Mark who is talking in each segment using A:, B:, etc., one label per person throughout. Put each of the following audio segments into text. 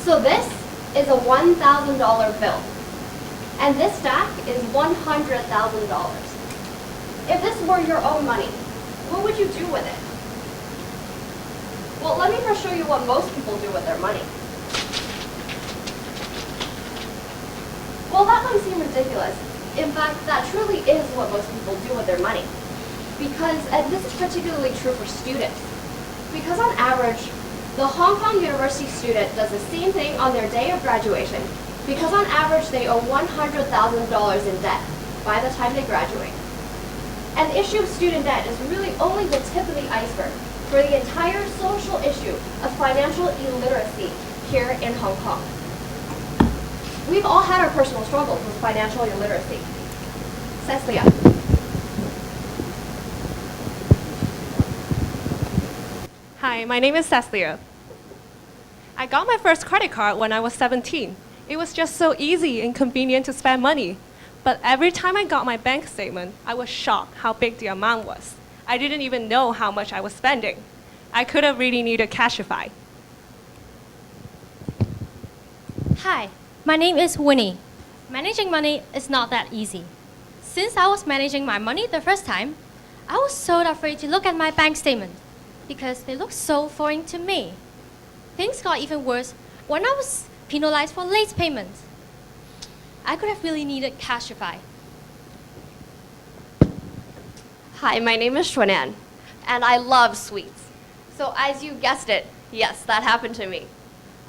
A: So this is a $1,000 bill, and this stack is $100,000. If this were your own money, what would you do with it? Well, let me first show you what most people do with their money. Well, that might seem ridiculous. In fact, that truly is what most people do with their money. Because, and this is particularly true for students, because on average, the Hong Kong University student does the same thing on their day of graduation, because on average they owe $100,000 in debt by the time they graduate. And the issue of student debt is really only the tip of the iceberg for the entire social issue of financial illiteracy here in Hong Kong. We've all had our personal struggles with financial illiteracy. Cecilia.
B: Hi, my name is Cecilia. I got my first credit card when I was 17. It was just so easy and convenient to spend money. But every time I got my bank statement, I was shocked how big the amount was. I didn't even know how much I was spending. I could have really needed Cashify.
C: Hi, my name is Winnie. Managing money is not that easy. Since I was managing my money the first time, I was so afraid to look at my bank statement because they looked so foreign to me. Things got even worse when I was penalized for late payments. I could have really needed Cashify.
A: Hi, my name is Xuanan, and I love sweets. So as you guessed it, yes, that happened to me.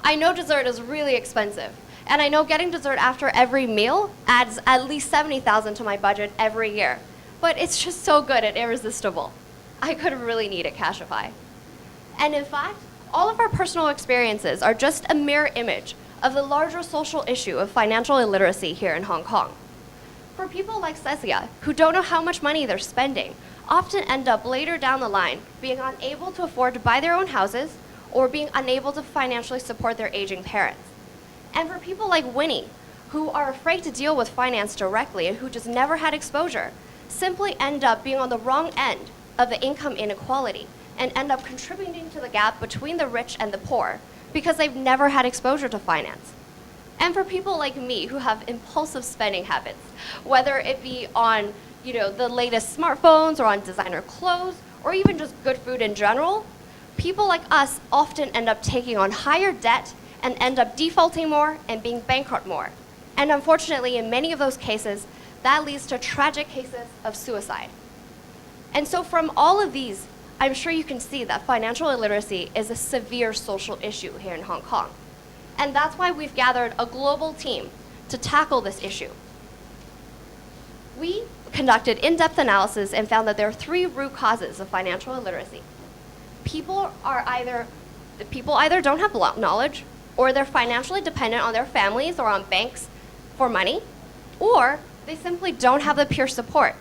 A: I know dessert is really expensive, and I know getting dessert after every meal adds at least $70,000 to my budget every year. But it's just so good and irresistible. I could have really needed Cashify. And in fact, all of our personal experiences are just a mirror image of the larger social issue of financial illiteracy here in Hong Kong. For people like Cecia, who don't know how much money they're spending, often end up later down the line being unable to afford to buy their own houses or being unable to financially support their aging parents. And for people like Winnie, who are afraid to deal with finance directly and who just never had exposure, simply end up being on the wrong end of the income inequality and end up contributing to the gap between the rich and the poor because they've never had exposure to finance. And for people like me who have impulsive spending habits, whether it be on the latest smartphones or on designer clothes or even just good food in general, people like us often end up taking on higher debt and end up defaulting more and being bankrupt more. And unfortunately, in many of those cases, that leads to tragic cases of suicide. And so from all of these, I'm sure you can see that financial illiteracy is a severe social issue here in Hong Kong. And that's why we've gathered a global team to tackle this issue. We conducted in-depth analysis and found that there are 3 root causes of financial illiteracy. People either don't have knowledge, or they're financially dependent on their families or on banks for money, or they simply don't have the peer support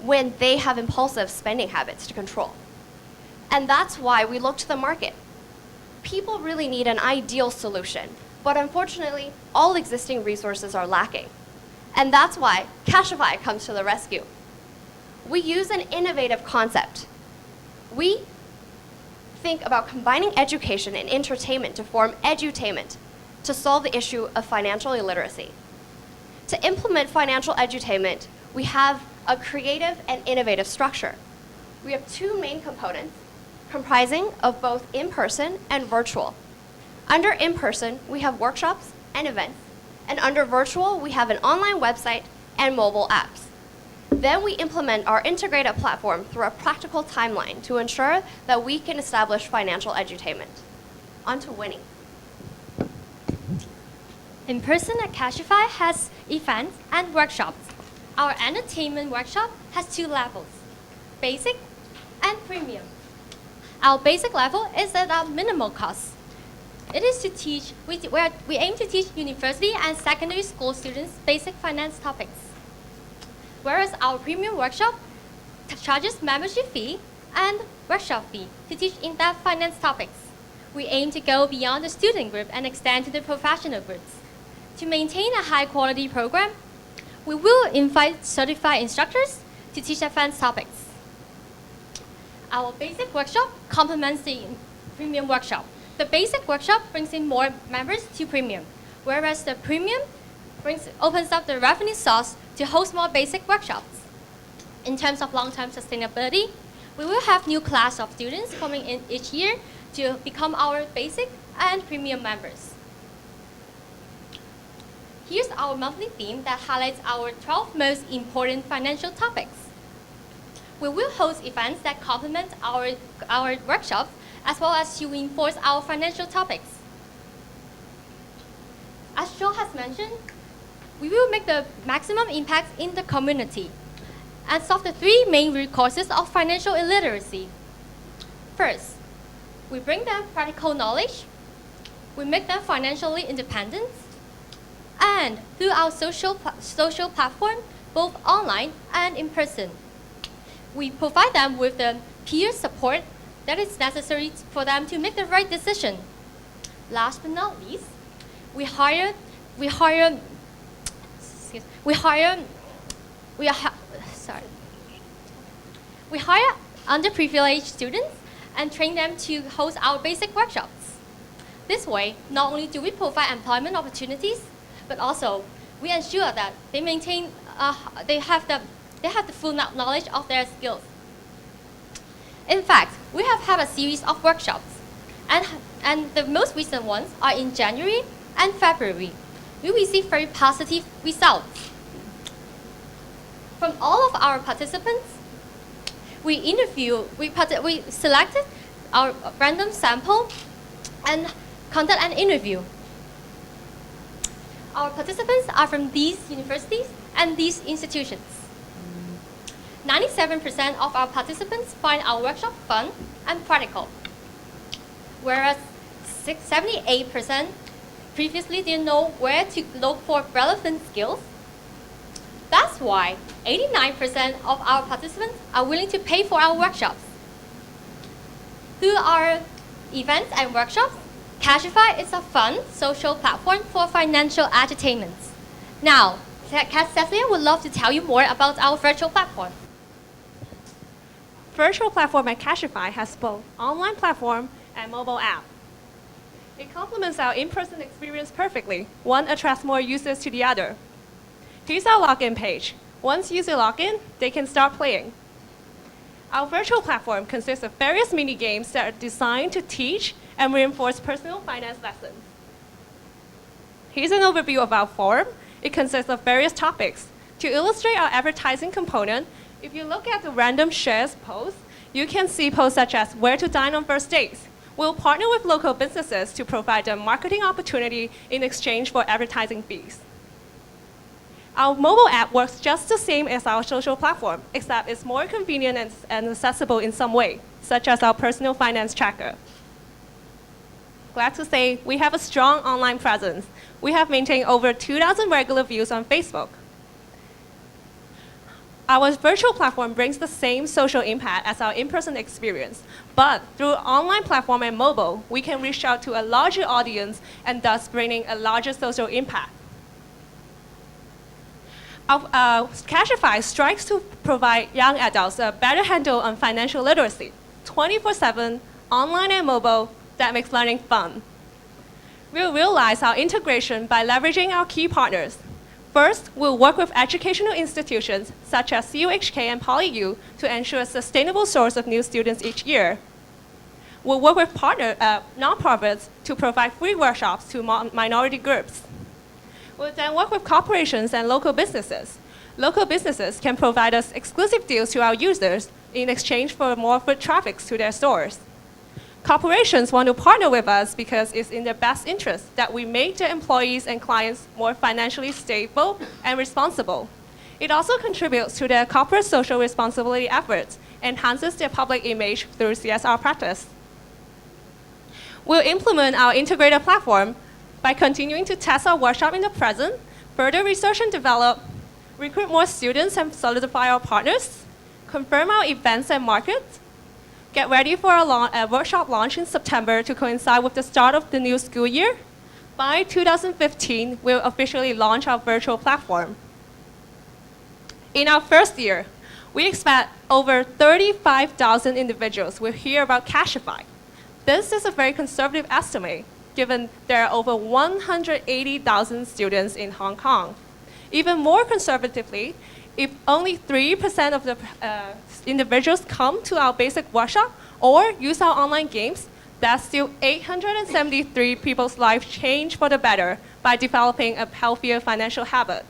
A: when they have impulsive spending habits to control. And that's why we look to the market. People really need an ideal solution, but unfortunately, all existing resources are lacking. And that's why Cashify comes to the rescue. We use an innovative concept. We think about combining education and entertainment to form edutainment to solve the issue of financial illiteracy. To implement financial edutainment, we have a creative and innovative structure. We have 2 main components comprising of both in-person and virtual. Under in-person, we have workshops and events, and under virtual, we have an online website and mobile apps. Then we implement our integrated platform through a practical timeline to ensure that we can establish financial edutainment. On to Winnie.
C: In person at Cashify has events and workshops. Our entertainment workshop has 2 levels, basic and premium. Our basic level is at a minimal cost. It is to teach, we aim to teach university and secondary school students basic finance topics. Whereas our premium workshop charges membership fee and workshop fee to teach in-depth finance topics. We aim to go beyond the student group and extend to the professional groups. To maintain a high-quality program, we will invite certified instructors to teach advanced topics. Our basic workshop complements the premium workshop. The basic workshop brings in more members to premium, whereas the premium opens up the revenue source to host more basic workshops. In terms of long-term sustainability, we will have new class of students coming in each year to become our basic and premium members. Here's our monthly theme that highlights our 12 most important financial topics. We will host events that complement our workshops as well as to reinforce our financial topics. As Joe has mentioned, we will make the maximum impact in the community and solve the three main root causes of financial illiteracy. First, we bring them practical knowledge, we make them financially independent, and through our social platform, both online and in person, we provide them with the peer support that is necessary for them to make the right decision. Last but not least, we hire underprivileged students and train them to host our basic workshops. This way, not only do we provide employment opportunities, but also we ensure that they have the full knowledge of their skills. In fact, we have had a series of workshops, and the most recent ones are in January and February. We received very positive results. From all of our participants, we selected our random sample and conduct an interview. Our participants are from these universities and these institutions. 97% of our participants find our workshop fun and practical, whereas 78% previously didn't know where to look for relevant skills. That's why 89% of our participants are willing to pay for our workshops. Through our events and workshops, Cashify is a fun social platform for financial entertainment. Now, Cecilia would love to tell you more about our virtual platform.
B: Virtual platform at Cashify has both online platform and mobile app. It complements our in-person experience perfectly. One attracts more users to the other. Here's our login page. Once users log in, they can start playing. Our virtual platform consists of various mini games that are designed to teach and reinforce personal finance lessons. Here's an overview of our forum. It consists of various topics. To illustrate our advertising component, if you look at the random shares posts, you can see posts such as where to dine on first dates. We'll partner with local businesses to provide them marketing opportunity in exchange for advertising fees. Our mobile app works just the same as our social platform, except it's more convenient and accessible in some way, such as our personal finance tracker. Glad to say we have a strong online presence. We have maintained over 2,000 regular views on Facebook. Our virtual platform brings the same social impact as our in-person experience, but through online platform and mobile, we can reach out to a larger audience and thus bringing a larger social impact. Cashify strives to provide young adults a better handle on financial literacy, 24/7, online and mobile, that makes learning fun. We'll realize our integration by leveraging our key partners. First, we'll work with educational institutions such as CUHK and PolyU to ensure a sustainable source of new students each year. We'll work with nonprofits to provide free workshops to minority groups. We'll then work with corporations and local businesses. Local businesses can provide us exclusive deals to our users in exchange for more foot traffic to their stores. Corporations want to partner with us because it's in their best interest that we make their employees and clients more financially stable and responsible. It also contributes to their corporate social responsibility efforts, enhances their public image through CSR practice. We'll implement our integrated platform by continuing to test our workshop in the present, further research and develop, recruit more students and solidify our partners, confirm our events and markets, get ready for a workshop launch in September to coincide with the start of the new school year. By 2015, we'll officially launch our virtual platform. In our first year, we expect over 35,000 individuals will hear about Cashify. This is a very conservative estimate, given there are over 180,000 students in Hong Kong. Even more conservatively, if only 3% of the individuals come to our basic workshop or use our online games, that's still 873 people's lives change for the better by developing a healthier financial habit.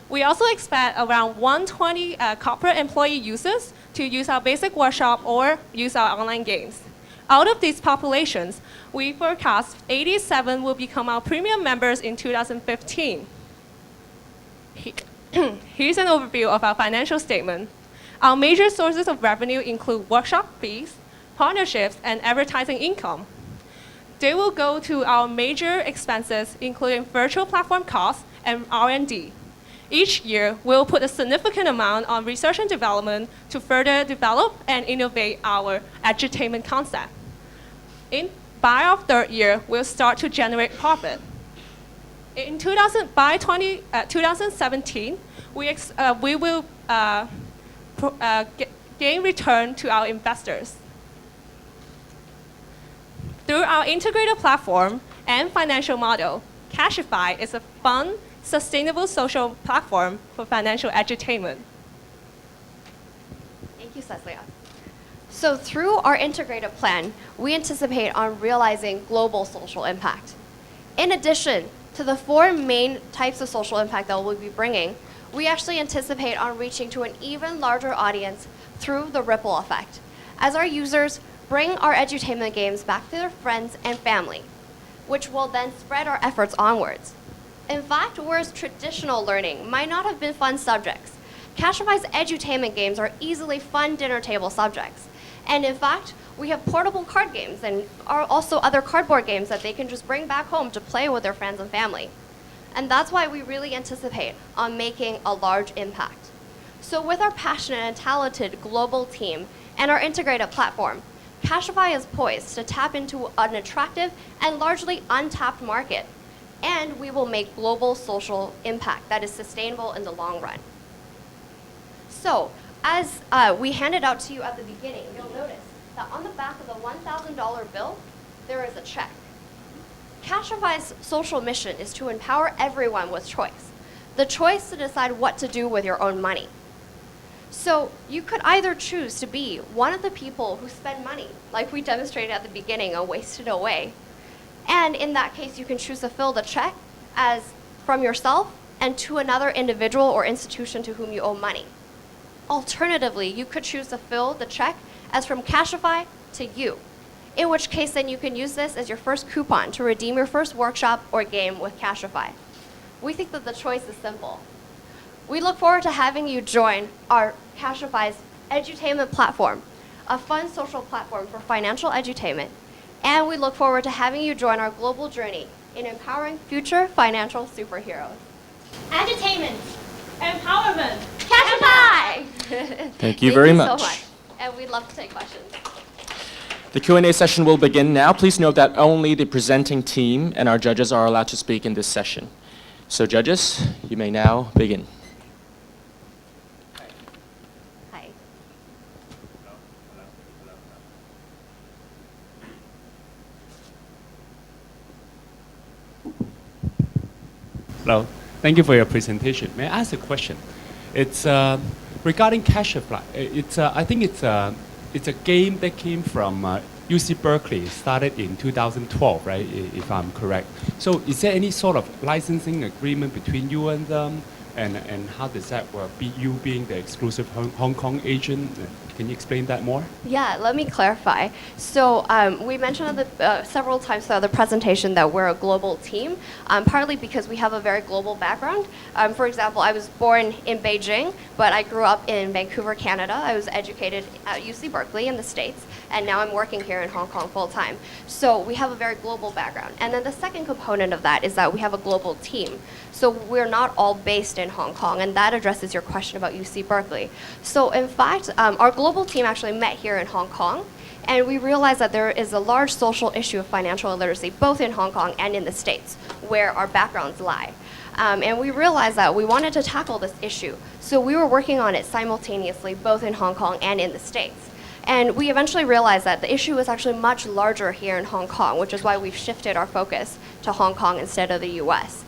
B: We also expect around 120 corporate employee users to use our basic workshop or use our online games. Out of these populations, we forecast 87 will become our premium members in 2015. Here's an overview of our financial statement. Our major sources of revenue include workshop fees, partnerships, and advertising income. They will go to our major expenses, including virtual platform costs and R&D. Each year, we'll put a significant amount on research and development to further develop and innovate our edutainment concept. By our third year, we'll start to generate profit. By 2017, we will gain return to our investors. Through our integrated platform and financial model, Cashify is a fun, sustainable social platform for financial edutainment.
A: Thank you, Cecilia. So through our integrated plan, we anticipate on realizing global social impact. In addition to the 4 main types of social impact that we'll be bringing, we actually anticipate on reaching to an even larger audience through the ripple effect, as our users bring our edutainment games back to their friends and family, which will then spread our efforts onwards. In fact, whereas traditional learning might not have been fun subjects, Cashify's edutainment games are easily fun dinner table subjects. And in fact, we have portable card games and are also other cardboard games that they can just bring back home to play with their friends and family. And that's why we really anticipate on making a large impact. So with our passionate and talented global team and our integrated platform, Cashify is poised to tap into an attractive and largely untapped market. And we will make global social impact that is sustainable in the long run. So, as we handed out to you at the beginning, you'll notice that on the back of the $1,000 bill, there is a check. Cashify's social mission is to empower everyone with choice. The choice to decide what to do with your own money. So you could either choose to be one of the people who spend money, like we demonstrated at the beginning, and waste it away. And in that case, you can choose to fill the check as from yourself and to another individual or institution to whom you owe money. Alternatively, you could choose to fill the check as from Cashify to you, in which case then you can use this as your first coupon to redeem your first workshop or game with Cashify. We think that the choice is simple. We look forward to having you join our Cashify's edutainment platform, a fun social platform for financial edutainment, and we look forward to having you join our global journey in empowering future financial superheroes.
C: Edutainment.
B: Empowerment.
A: Cashify!
D: Thank you very
A: Thank you
D: much.
A: so much. And we'd love to take questions.
D: The Q&A session will begin now. Please note that only the presenting team and our judges are allowed to speak in this session. So judges, you may now begin.
A: Hi.
E: Hello. Thank you for your presentation. May I ask a question? It's regarding Cashify. I think it's a game that came from UC Berkeley, started in 2012, right? If I'm correct. So is there any sort of licensing agreement between you and them? And how does that work? You being the exclusive Hong Kong agent, can you explain that more?
A: Yeah, let me clarify. So we mentioned several times throughout the presentation that we're a global team, partly because we have a very global background. For example, I was born in Beijing, but I grew up in Vancouver, Canada. I was educated at UC Berkeley in the States, and now I'm working here in Hong Kong full time. So we have a very global background. And then the second component of that is that we have a global team. So we're not all based in Hong Kong, and that addresses your question about UC Berkeley. So in fact, our global team actually met here in Hong Kong, and we realized that there is a large social issue of financial illiteracy, both in Hong Kong and in the States, where our backgrounds lie. And we realized that we wanted to tackle this issue. So we were working on it simultaneously, both in Hong Kong and in the States. And we eventually realized that the issue is actually much larger here in Hong Kong, which is why we've shifted our focus to Hong Kong instead of the US.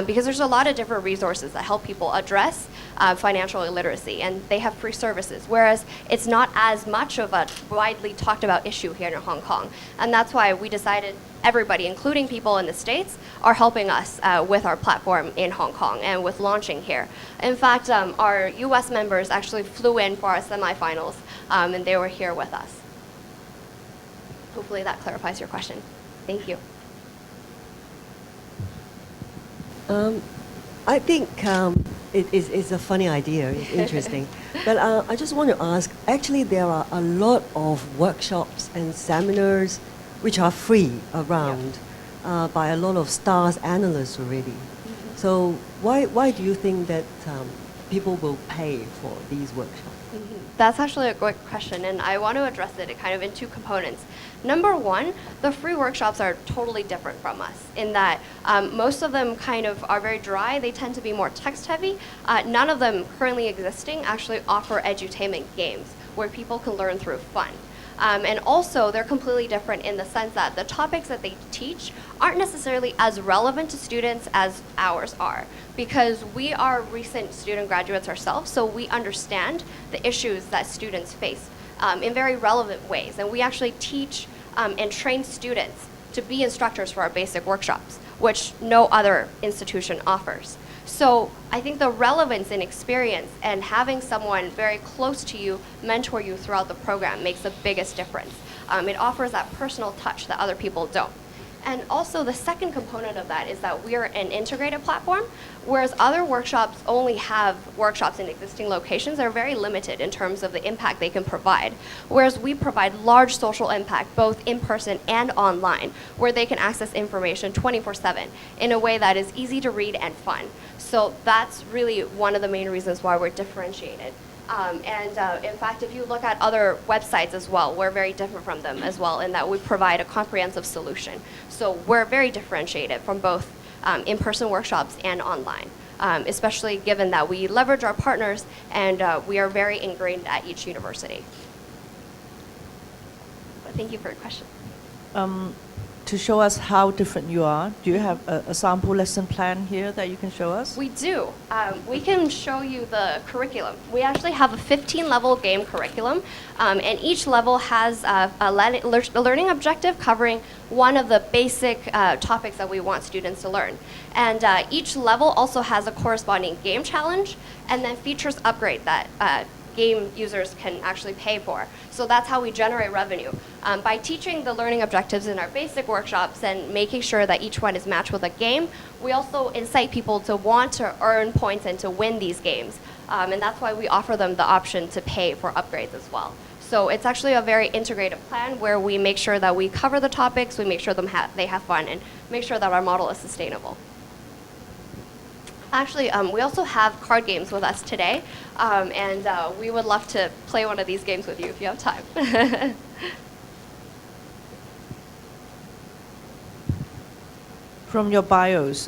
A: Because there's a lot of different resources that help people address financial illiteracy, and they have free services, whereas it's not as much of a widely talked about issue here in Hong Kong. And that's why we decided everybody, including people in the States, are helping us with our platform in Hong Kong and with launching here. In fact, our US members actually flew in for our semifinals, and they were here with us. Hopefully that clarifies your question. Thank you.
F: I think it's a funny idea, it's interesting. But I just want to ask, actually there are a lot of workshops and seminars which are free around by a lot of stars analysts already. So why do you think that people will pay for these workshops?
A: That's actually a great question, and I want to address it kind of in two components. Number one, the free workshops are totally different from us in that most of them kind of are very dry. They tend to be more text heavy. None of them currently existing actually offer edutainment games where people can learn through fun. And also, they're completely different in the sense that the topics that they teach aren't necessarily as relevant to students as ours are, because we are recent student graduates ourselves, so we understand the issues that students face in very relevant ways. And we actually teach and train students to be instructors for our basic workshops, which no other institution offers. So I think the relevance and experience and having someone very close to you mentor you throughout the program makes the biggest difference. It offers that personal touch that other people don't. And also the second component of that is that we're an integrated platform, whereas other workshops only have workshops in existing locations. They're very limited in terms of the impact they can provide, whereas we provide large social impact both in person and online, where they can access information 24/7 in a way that is easy to read and fun. So that's really one of the main reasons why we're differentiated. In fact, if you look at other websites as well, we're very different from them as well in that we provide a comprehensive solution. So we're very differentiated from both in-person workshops and online, especially given that we leverage our partners and we are very ingrained at each university. But thank you for your question.
G: To show us how different you are, do you have a sample lesson plan here that you can show us?
A: We do. We can show you the curriculum. We actually have a 15-level game curriculum, and each level has a learning objective covering one of the basic topics that we want students to learn. And each level also has a corresponding game challenge, and then features upgrade that game users can actually pay for. So that's how we generate revenue. By teaching the learning objectives in our basic workshops and making sure that each one is matched with a game, we also incite people to want to earn points and to win these games. And that's why we offer them the option to pay for upgrades as well. So it's actually a very integrated plan where we make sure that we cover the topics, we make sure they have fun, and make sure that our model is sustainable. Actually, we also have card games with us today, and we would love to play one of these games with you if you have time.
G: From your bios,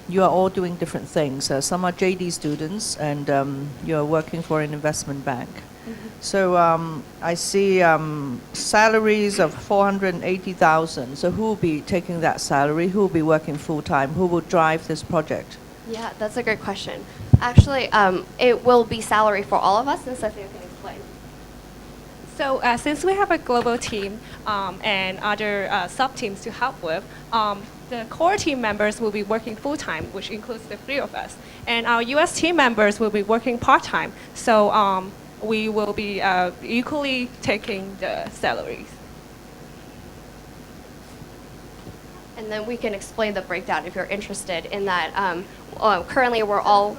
G: you are all doing different things. Some are JD students, and you're working for an investment bank. So I see salaries of 480,000. So who will be taking that salary? Who will be working full-time? Who will drive this project?
A: Yeah, that's a great question. Actually, it will be salary for all of us, and Cecilia can explain.
B: So since we have a global team and other sub-teams to help with, the core team members will be working full-time, which includes the three of us. And our US team members will be working part-time. So we will be equally taking the salaries.
A: And then we can explain the breakdown if you're interested in that. Currently, we're all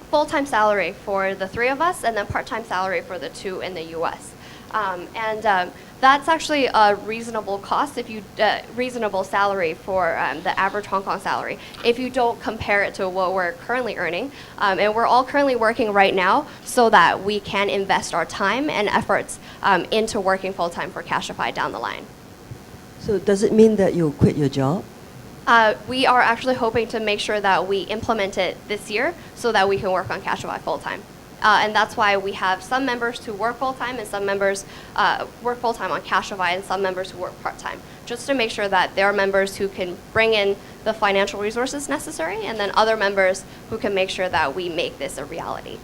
A: full-time salary for the three of us, and then part-time salary for the two in the U.S. That's actually a reasonable cost, reasonable salary for the average Hong Kong salary, if you don't compare it to what we're currently earning. And we're all currently working right now so that we can invest our time and efforts into working full-time for Cashify down the line.
F: So does it mean that you'll quit your job?
A: We are actually hoping to make sure that we implement it this year so that we can work on Cashify full-time. And that's why we have some members who work full-time and some members work full-time on Cashify and some members who work part-time, just to make sure that there are members who can bring in the financial resources necessary and then other members who can make sure that we make this a reality.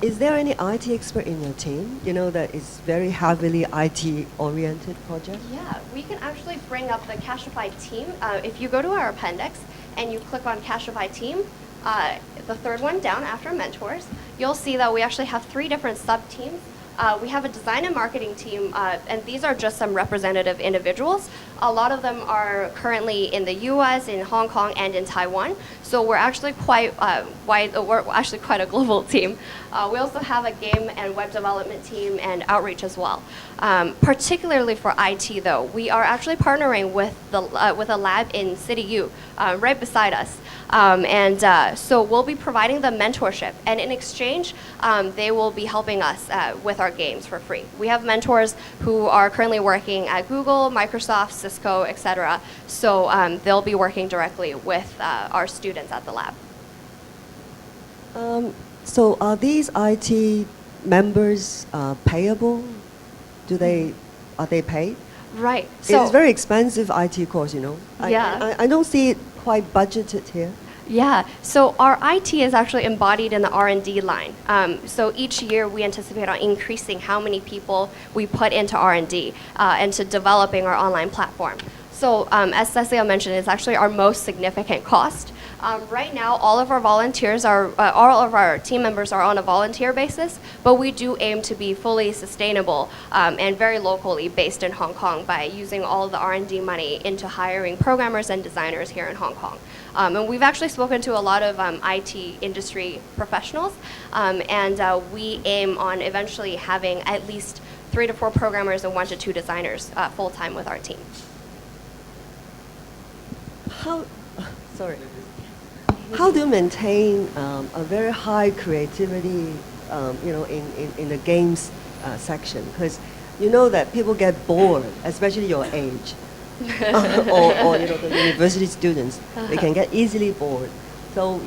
F: Is there any IT expert in your team? You know that is very heavily IT-oriented project?
A: Yeah, we can actually bring up the Cashify team. If you go to our appendix and you click on Cashify team, the third one down after mentors, you'll see that we actually have 3 different sub-teams. We have a design and marketing team, and these are just some representative individuals. A lot of them are currently in the U.S., in Hong Kong, and in Taiwan. So we're actually quite we're actually quite a global team. We also have a game and web development team and outreach as well. Particularly for IT, though, we are actually partnering with a lab in City U, right beside us. So we'll be providing them mentorship, and in exchange, they will be helping us with our games for free. We have mentors who are currently working at Google, Microsoft, Cisco, etc. So they'll be working directly with our students at the lab.
F: So are these IT members payable? Are they paid?
A: Right. So
F: it's very expensive IT course, you know.
A: Yeah.
F: I don't see it quite budgeted here.
A: Yeah, so our IT is actually embodied in the R&D line. So each year we anticipate on increasing how many people we put into R&D and to developing our online platform. So as Cecilia mentioned, it's actually our most significant cost. Right now, all of our team members are on a volunteer basis, but we do aim to be fully sustainable and very locally based in Hong Kong by using all the R&D money into hiring programmers and designers here in Hong Kong. And we've actually spoken to a lot of IT industry professionals, and we aim on eventually having at least 3 to 4 programmers and 1 to 2 designers full-time with our team.
F: How do you maintain a very high creativity, in the games section? Because you know that people get bored, especially your age, or the university students, they can get easily bored. So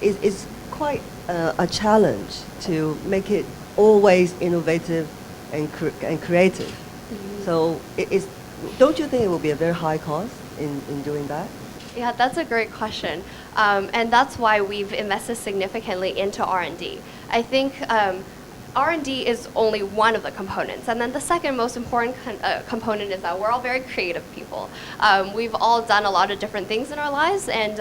F: it's quite a challenge to make it always innovative and creative. So don't you think it will be a very high cost in doing that?
A: Yeah, that's a great question. And that's why we've invested significantly into R&D. I think R&D is only one of the components. And then the second most important component is that we're all very creative people. We've all done a lot of different things in our lives, and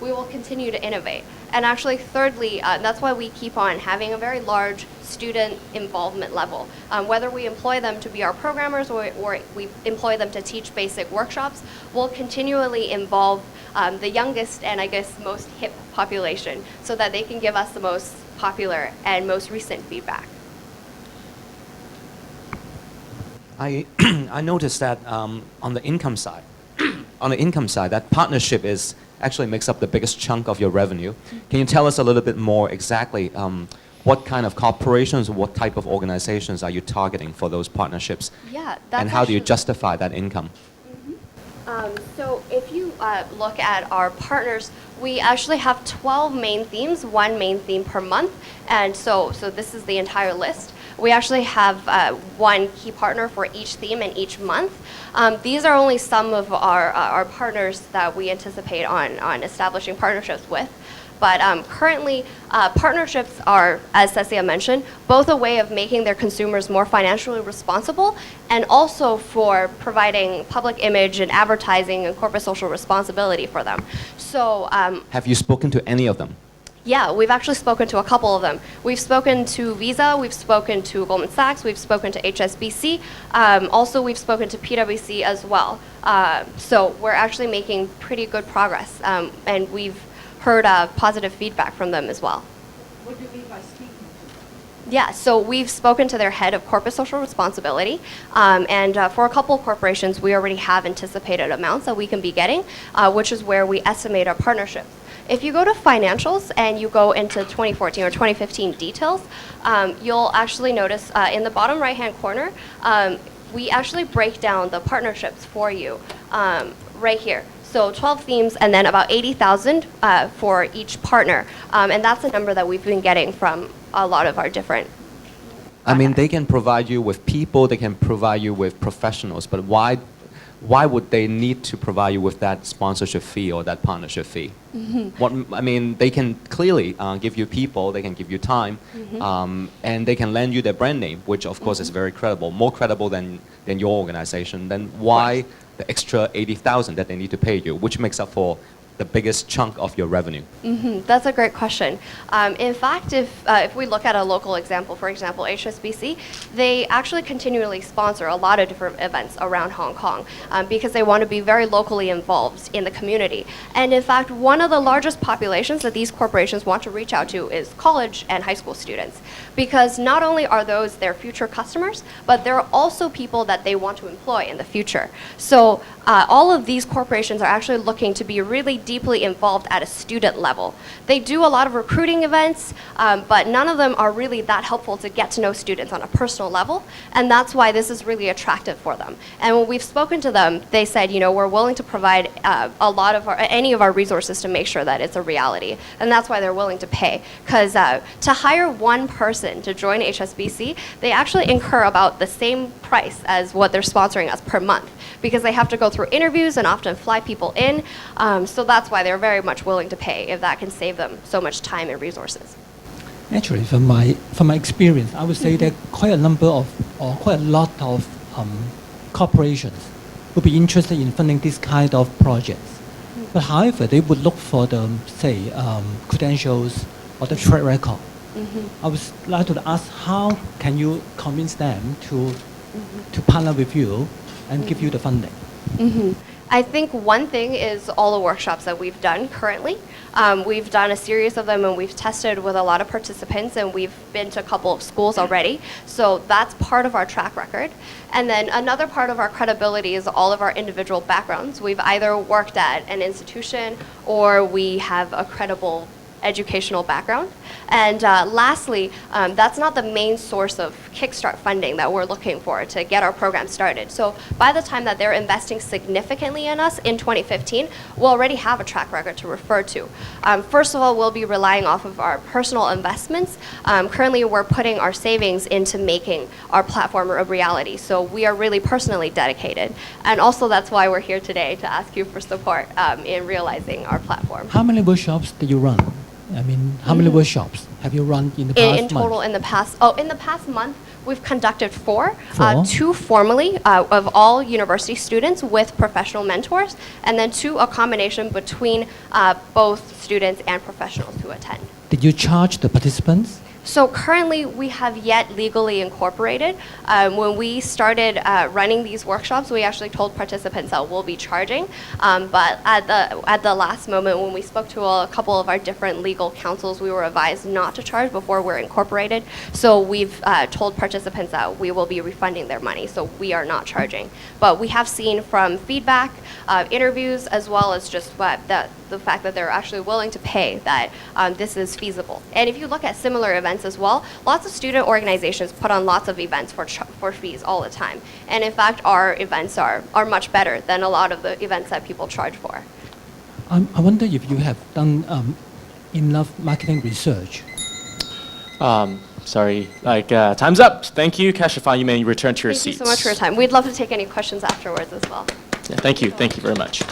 A: we will continue to innovate. And actually, thirdly, that's why we keep on having a very large student involvement level. Whether we employ them to be our programmers or we employ them to teach basic workshops, we'll continually involve the youngest and I guess most hip population so that they can give us the most popular and most recent feedback.
H: I noticed that on the income side, that partnership actually makes up the biggest chunk of your revenue. Can you tell us a little bit more exactly what kind of corporations, what type of organizations are you targeting for those partnerships?
A: Yeah, that's
H: and how do you justify that income?
A: So if you look at our partners, we actually have 12 main themes, 1 main theme per month, and so this is the entire list. We actually have 1 key partner for each theme and each month. These are only some of our partners that we anticipate on establishing partnerships with. But currently, partnerships are, as Cecilia mentioned, both a way of making their consumers more financially responsible and also for providing public image and advertising and corporate social responsibility for them. So
H: have you spoken to any of them?
A: Yeah, we've actually spoken to a couple of them. We've spoken to Visa, we've spoken to Goldman Sachs, we've spoken to HSBC, also we've spoken to PwC as well. So we're actually making pretty good progress, and we've heard positive feedback from them as well.
G: What do you mean by speaking to them?
A: Yeah, so we've spoken to their head of corporate social responsibility, and for a couple of corporations, we already have anticipated amounts that we can be getting, which is where we estimate our partnerships. If you go to financials and you go into 2014 or 2015 details, you'll actually notice in the bottom right-hand corner, we actually break down the partnerships for you right here. So 12 themes and then about 80,000 for each partner. And that's a number that we've been getting from a lot of our different
H: I mean, they can provide you with people, they can provide you with professionals, but why would they need to provide you with that sponsorship fee or that partnership fee? I mean, they can clearly give you people, they can give you time, and they can lend you their brand name, which of course is very credible, more credible than your organization. Then why the extra 80,000 that they need to pay you, which makes up for the biggest chunk of your revenue?
A: That's a great question. In fact, if we look at a local example, for example, HSBC, they actually continually sponsor a lot of different events around Hong Kong because they want to be very locally involved in the community. And in fact, one of the largest populations that these corporations want to reach out to is college and high school students, because not only are those their future customers, but they're also people that they want to employ in the future. So all of these corporations are actually looking to be really deeply involved at a student level. They do a lot of recruiting events, but none of them are really that helpful to get to know students on a personal level, and that's why this is really attractive for them. And when we've spoken to them, they said, you know, we're willing to provide a lot of any of our resources to make sure that it's a reality, and that's why they're willing to pay. Because to hire one person to join HSBC, they actually incur about the same price as what they're sponsoring us per month, because they have to go through interviews and often fly people in. So that's why they're very much willing to pay if that can save them so much time and resources.
I: Actually, from my experience, I would say that quite a lot of corporations would be interested in funding this kind of projects. But however, they would look for the, say, credentials or the track record. I would like to ask, how can you convince them to partner with you and give you the funding?
A: I think one thing is all the workshops that we've done currently. We've done a series of them and we've tested with a lot of participants, and we've been to a couple of schools already. So that's part of our track record. And then another part of our credibility is all of our individual backgrounds. We've either worked at an institution or we have a credible educational background. And lastly, that's not the main source of Kickstart funding that we're looking for to get our program started. So by the time that they're investing significantly in us in 2015, we'll already have a track record to refer to. First of all, we'll be relying off of our personal investments. Currently, we're putting our savings into making our platform a reality. So we are really personally dedicated. And also that's why we're here today, to ask you for support in realizing our platform.
I: How many workshops do you run? I mean, how many workshops have you run in the past
A: in total,
I: month?
A: in the past month, we've conducted four.
I: Four?
A: Two formally of all university students with professional mentors, and then two a combination between both students and professionals who attend.
I: Did you charge the participants?
A: So currently, we have yet legally incorporated. When we started running these workshops, we actually told participants that we'll be charging. But at the last moment, when we spoke to a couple of our different legal counsels, we were advised not to charge before we're incorporated. So we've told participants that we will be refunding their money, so we are not charging. But we have seen from feedback, interviews, as well as just the fact that they're actually willing to pay, that this is feasible. And if you look at similar events as well, lots of student organizations put on lots of events for fees all the time. And in fact, our events are much better than a lot of the events that people charge for.
I: I wonder if you have done enough marketing research.
D: Sorry, time's up. Thank you, Cashify. You may return to your
A: Thank
D: seats.
A: you so much for your time. We'd love to take any questions afterwards as well.
D: Yeah, thank you very much.